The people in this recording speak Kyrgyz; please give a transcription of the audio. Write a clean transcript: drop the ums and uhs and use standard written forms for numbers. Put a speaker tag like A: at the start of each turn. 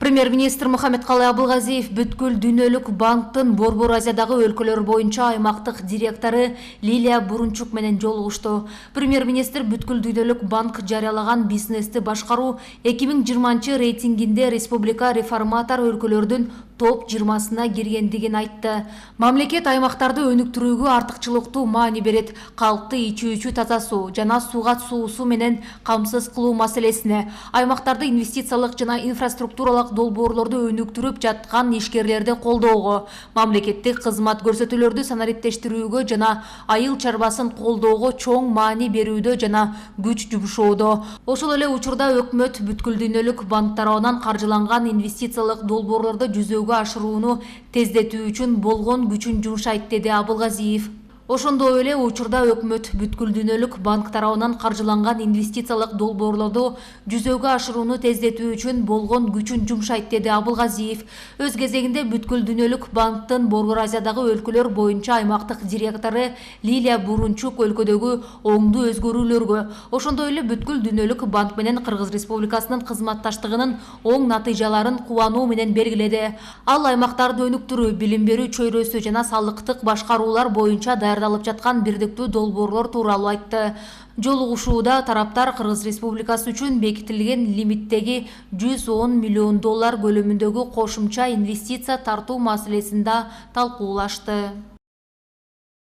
A: Премьер-министр Мухаммедкалый Абылгазиев бүткүл дүйнөлүк банктын Борбор Азиядагы өлкөлөр боюнча аймактык директору Лилия Бурунчук менен жолугушту. Премьер-министр бүткүл дүйнөлүк банк жарыялаган бизнести башкаруу 2020 рейтингинде республика реформатор өлкөлөрдүн топ 20-сына киргендигин айтты. Мамлекет аймактарды өнүктүрүүгө артыкчылыктуу маани берет. Калкты ичүүчү таза суу жана сууга суусу менен камсыз кылуу маселесине, аймактарды инвестициялык жана инфраструктуралык долбоорлорду өнүктүрүп жаткан ишкерлерди колдоого, мамлекеттик кызмат көрсөтүүлөрдү санариптештирүүгө жана айыл чарбасын колдоого чоң маани берүүдө жана күч жумшоодо. Ошол эле учурда өкмөт бүткүл дүйнөлүк банк тарабынан каржыланган инвестициялык долбоорлорду жүзөгө ашырууну тездетүү үчүн болгон күчүн жумшайт, деди Абылгазиев. Ошондой эле учурда өкмөт бүткүл дүйнөлүк банк тарабынан каржыланган инвестициялык долбоорлорду жүзөгө ашырууну тездетүү үчүн болгон күчүн жумшайт, деди Абылгазиев. Өз кезегинде бүткүл дүйнөлүк банктын Борбор Азиядагы өлкөлөр боюнча аймактык директору Лилия Бурунчук өлкөдөгү оңдуу өзгөрүүлөргө, ошондой эле бүткүл дүйнөлүк банк менен Кыргыз Республикасынын кызматташтыгынын оң натыйжаларын кубануу менен белгиледи. Ал аймактарды өнүктүрүү, билим берүү чөйрөсү жана салыктык башкаруулар боюнча даярдалып жаткан бирдиктүү долбоорлор тууралуу айтты. Жолугушууда тараптар Кыргыз Республикасы үчүн бекитилген лимиттеги $110 миллион көлөмүндөгү кошумча инвестиция тартуу маселесин да талкуулашты.